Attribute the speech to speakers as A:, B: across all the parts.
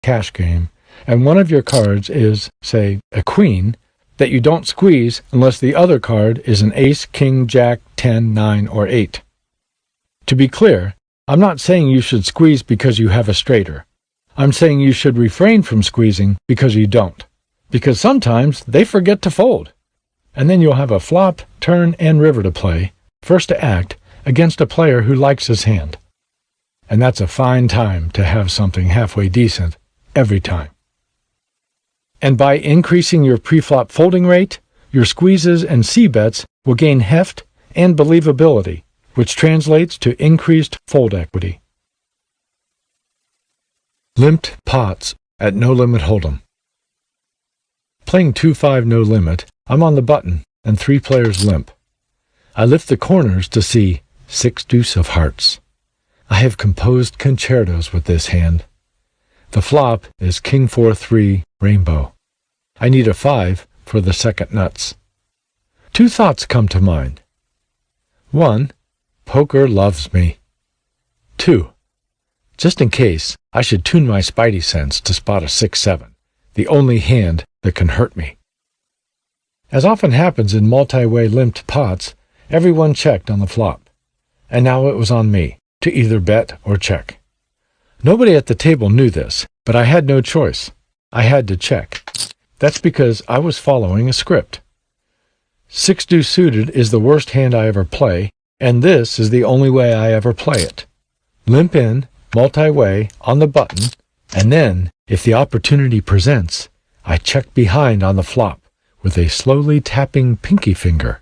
A: cash game, and one of your cards is, say, a queen, that you don't squeeze unless the other card is an ace, king, jack, 10, 9, or 8. To be clear, I'm not saying you should squeeze because you have a straighter. I'm saying you should refrain from squeezing because you don't. Because sometimes they forget to fold. And then you'll have a flop, turn, and river to play, first to act, against a player who likes his hand. And that's a fine time to have something halfway decent every time. And by increasing your pre-flop folding rate, your squeezes and c-bets will gain heft and believability, which translates to increased fold equity. Limped pots at No Limit Hold'em. Playing 2-5 no limit, I'm on the button and 3 players limp. I lift the corners to see 6 deuce of hearts. I have composed concertos with this hand. The flop is king 4-3 rainbow. I need a 5 for the second nuts. 2 thoughts come to mind. 1. Poker loves me. 2. Just in case, I should tune my spidey sense to spot a 6-7, the only hand that can hurt me. As often happens in multi-way limped pots, everyone checked on the flop, and now it was on me to either bet or check. Nobody at the table knew this, but I had no choice. I had to check. That's because I was following a script. 6 deuce suited is the worst hand I ever play, and this is the only way I ever play it. Limp in, multi-way, on the button, and then, if the opportunity presents, I check behind on the flop with a slowly tapping pinky finger.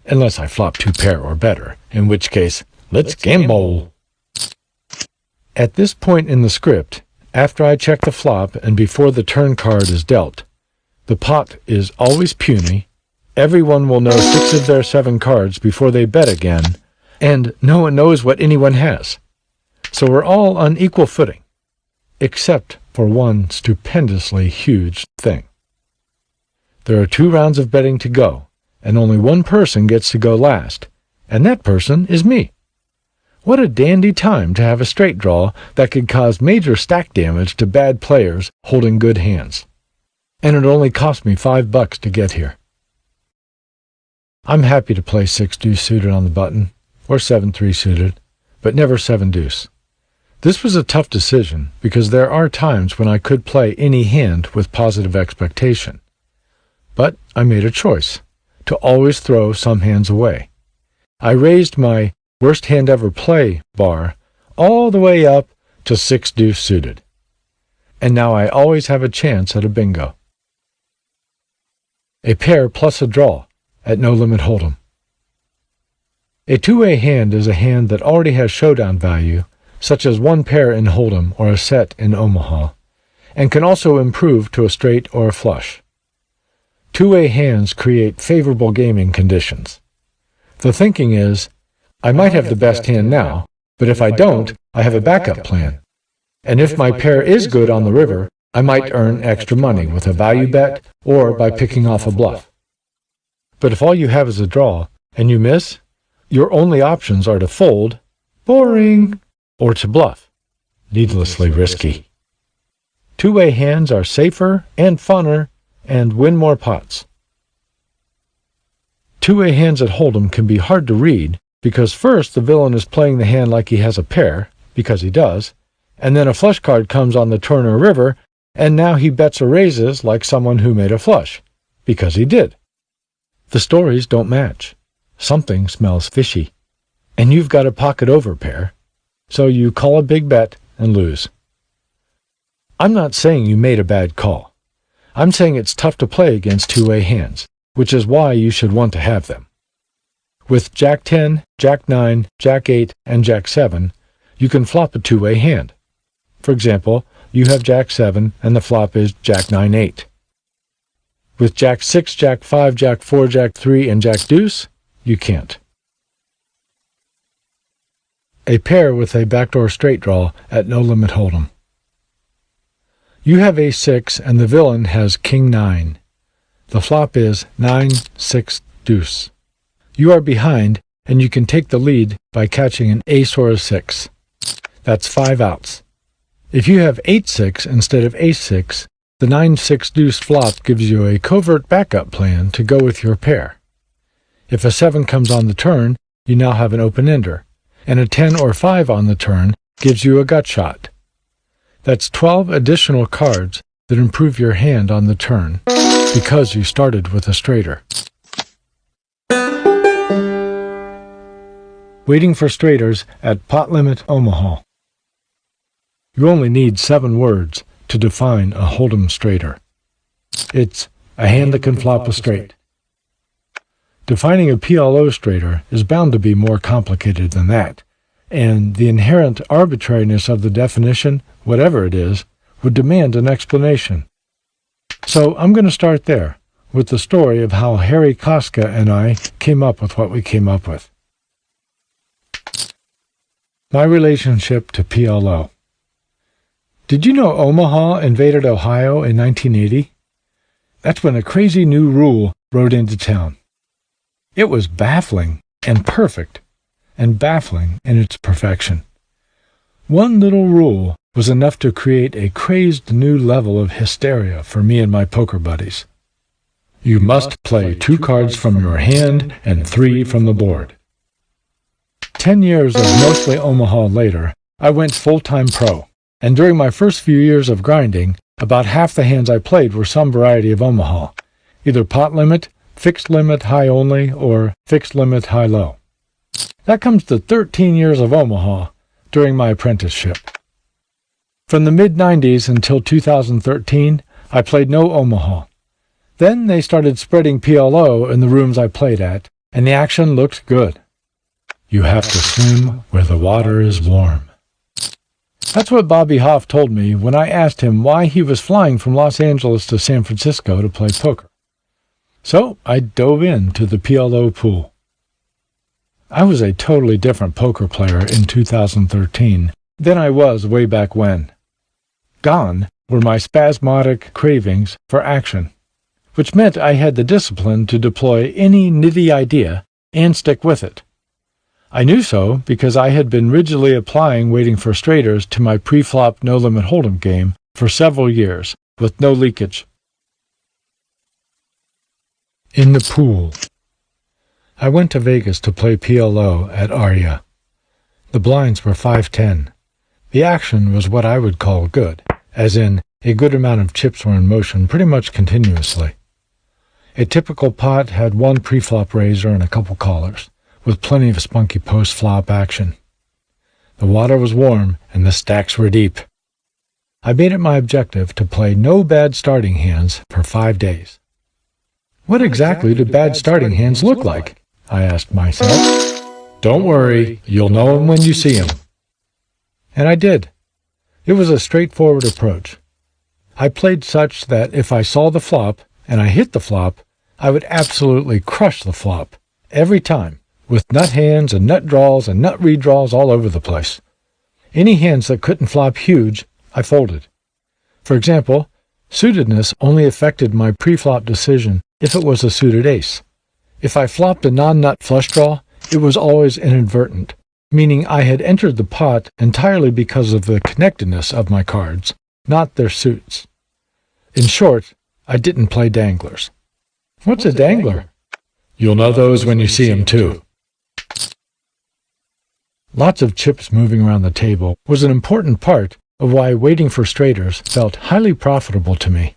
A: Unless I flop 2 pair or better, in which case, let's gamble. At this point in the script, after I check the flop and before the turn card is dealt, the pot is always puny, everyone will know 6 of their 7 cards before they bet again, and no one knows what anyone has. So we're all on equal footing, except for one stupendously huge thing. There are 2 rounds of betting to go, and only one person gets to go last, and that person is me. What a dandy time to have a straight draw that could cause major stack damage to bad players holding good hands. And it only cost me $5 to get here. I'm happy to play 6 deuce suited on the button, or 7-3 suited, but never 7 deuce. This was a tough decision because there are times when I could play any hand with positive expectation. But I made a choice, to always throw some hands away. I raised my worst hand ever play bar all the way up to 6 deuce suited. And now I always have a chance at a bingo. A pair plus a draw at No Limit Hold'em. A 2-way hand is a hand that already has showdown value, such as 1 pair in Hold'em or a set in Omaha, and can also improve to a straight or a flush. 2-way hands create favorable gaming conditions. The thinking is, I might have the best hand now, but if I don't, I have a backup plan. And if my pair is good on the river, I might earn extra money with a value bet or by picking off a bluff. But if all you have is a draw, and you miss, your only options are to fold, boring, or to bluff, needlessly risky. 2-way hands are safer and funner and win more pots. 2-way hands at Hold'em can be hard to read because first the villain is playing the hand like he has a pair, because he does, and then a flush card comes on the turn or river, and now he bets or raises like someone who made a flush, because he did. The stories don't match. Something smells fishy, and you've got a pocket over pair, so you call a big bet and lose. I'm not saying you made a bad call. I'm saying it's tough to play against 2-way hands, which is why you should want to have them. With Jack 10, Jack 9, Jack 8, and Jack 7, you can flop a 2-way hand. For example, you have Jack 7 and the flop is Jack 9, 8. With Jack 6, Jack 5, Jack 4, Jack 3, and Jack deuce, you can't. A pair with a backdoor straight draw at No Limit Hold'em. You have Ace 6 and the villain has King 9. The flop is 9, 6, deuce. You are behind and you can take the lead by catching an ace or a 6. That's 5 outs. If you have 8-6 instead of ace-6, the 9-6 deuce flop gives you a covert backup plan to go with your pair. If a 7 comes on the turn, you now have an open-ender, and a 10 or 5 on the turn gives you a gut shot. That's 12 additional cards that improve your hand on the turn, because you started with a straighter. Waiting for straighters at Pot Limit Omaha. You only need 7 words to define a hold'em straighter. It's a hand that can flop a straight. Defining a PLO straighter is bound to be more complicated than that, and the inherent arbitrariness of the definition, whatever it is, would demand an explanation. So I'm going to start there, with the story of how Harry Koska and I came up with what we came up with. My relationship to PLO. Did you know Omaha invaded Ohio in 1980? That's when a crazy new rule rode into town. It was baffling and perfect, and baffling in its perfection. One little rule was enough to create a crazed new level of hysteria for me and my poker buddies. You must play 2 cards from your hand and 3 from the board. 10 years of mostly Omaha later, I went full-time pro, and during my first few years of grinding, about half the hands I played were some variety of Omaha, either pot limit, fixed limit high only, or fixed limit high low. That comes to 13 years of Omaha during my apprenticeship. From the mid-90s until 2013, I played no Omaha. Then they started spreading PLO in the rooms I played at, and the action looked good. You have to swim where the water is warm. That's what Bobby Hoff told me when I asked him why he was flying from Los Angeles to San Francisco to play poker. So I dove into the PLO pool. I was a totally different poker player in 2013 than I was way back when. Gone were my spasmodic cravings for action, which meant I had the discipline to deploy any nitty idea and stick with it. I knew so because I had been rigidly applying waiting for straighters to my pre-flop no-limit hold'em game for several years, with no leakage. In the pool. I went to Vegas to play PLO at Aria. The blinds were 5-10. The action was what I would call good, as in a good amount of chips were in motion pretty much continuously. A typical pot had 1 pre-flop raiser and a couple callers, with plenty of spunky post-flop action. The water was warm and the stacks were deep. I made it my objective to play no bad starting hands for 5 days. What exactly do bad starting hands look like? I asked myself. Don't worry, you'll know them when you see them. And I did. It was a straightforward approach. I played such that if I saw the flop and I hit the flop, I would absolutely crush the flop, every time, with nut hands and nut draws and nut redraws all over the place. Any hands that couldn't flop huge, I folded. For example, suitedness only affected my pre-flop decision if it was a suited ace. If I flopped a non-nut flush draw, it was always inadvertent, meaning I had entered the pot entirely because of the connectedness of my cards, not their suits. In short, I didn't play danglers. What's a dangler? You'll know those when you see them too. Lots of chips moving around the table was an important part of why waiting for straighters felt highly profitable to me.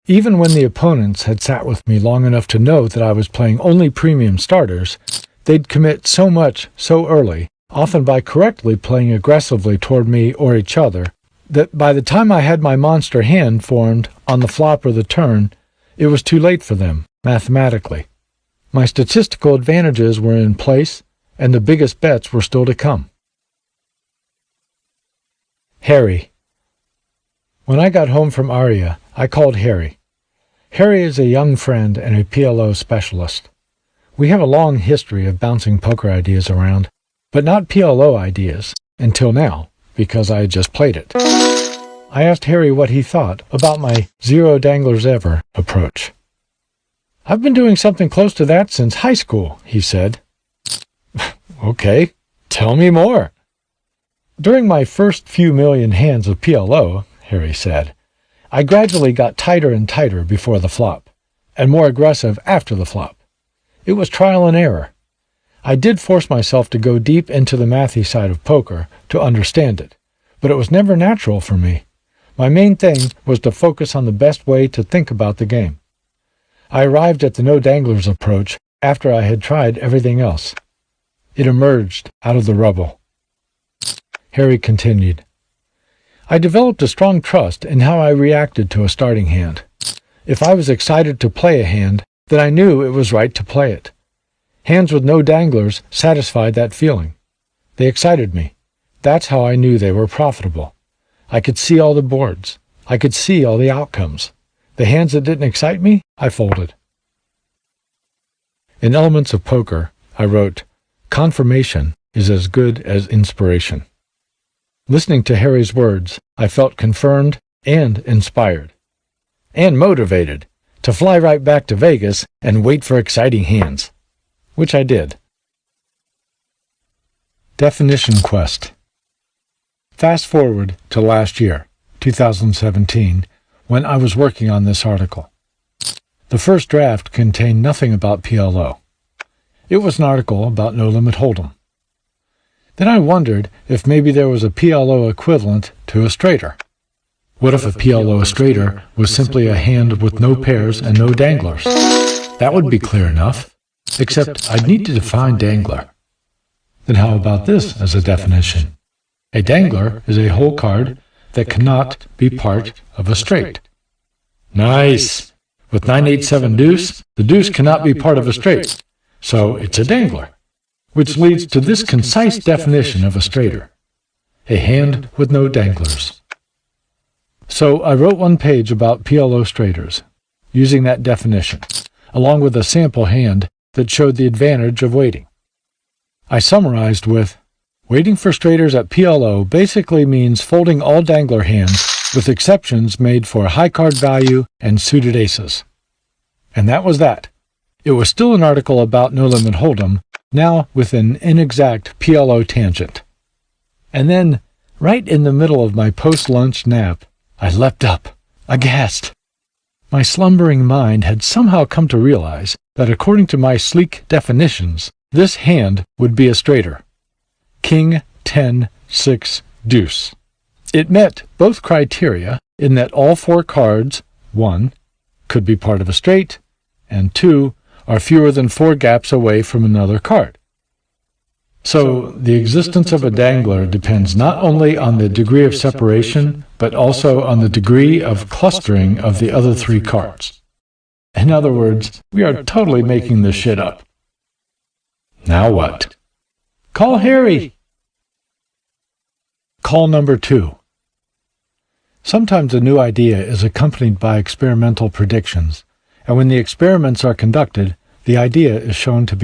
A: Even when the opponents had sat with me long enough to know that I was playing only premium starters, they'd commit so much so early, often by correctly playing aggressively toward me or each other, that by the time I had my monster hand formed on the flop or the turn, it was too late for them, mathematically. My statistical advantages were in place, and the biggest bets were still to come. Harry. When I got home from Aria, I called Harry. Harry is a young friend and a PLO specialist. We have a long history of bouncing poker ideas around, but not PLO ideas, until now, because I had just played it. I asked Harry what he thought about my zero danglers ever approach. I've been doing something close to that since high school, he said. Okay, tell me more. During my first few million hands of PLO, Harry said, I gradually got tighter and tighter before the flop, and more aggressive after the flop. It was trial and error. I did force myself to go deep into the mathy side of poker to understand it, but it was never natural for me. My main thing was to focus on the best way to think about the game. I arrived at the no danglers approach after I had tried everything else. It emerged out of the rubble. Harry continued, I developed a strong trust in how I reacted to a starting hand. If I was excited to play a hand, then I knew it was right to play it. Hands with no danglers satisfied that feeling. They excited me. That's how I knew they were profitable. I could see all the boards. I could see all the outcomes. The hands that didn't excite me, I folded. In Elements of Poker, I wrote, Confirmation is as good as inspiration. Listening to Harry's words, I felt confirmed and inspired. And motivated to fly right back to Vegas and wait for exciting hands. Which I did. Definition Quest. Fast forward to last year, 2017, when I was working on this article. The first draft contained nothing about PLO. It was an article about No Limit Hold'em. Then I wondered if maybe there was a PLO equivalent to a straighter. What if a PLO straighter was simply a hand with no pairs and no danglers? That would be clear enough, except I'd need to define dangler. Then how about this as a definition? A dangler is a hole card that cannot be part of a straight. Nice! With 9-8-7 deuce, the deuce cannot be part of a straight, so it's a dangler. Which leads to this concise definition of a straighter. A hand with no danglers. So I wrote one page about PLO straighters, using that definition, along with a sample hand that showed the advantage of waiting. I summarized with, waiting for straighters at PLO basically means folding all dangler hands with exceptions made for high card value and suited aces. And that was that. It was still an article about No Limit Hold'em, now with an inexact PLO tangent. And then, right in the middle of my post-lunch nap, I leapt up, aghast. My slumbering mind had somehow come to realize that according to my sleek definitions, this hand would be a straighter. King, 10, 6, deuce. It met both criteria in that all four cards, 1, could be part of a straight, and 2, are fewer than 4 gaps away from another card. So, the existence of a dangler depends not only on the degree of separation, but also on the degree of clustering of the other 3 cards. In other words, we are totally making this shit up. Now what? Call Harry! Call number 2. Sometimes a new idea is accompanied by experimental predictions, and when the experiments are conducted, the idea is shown to be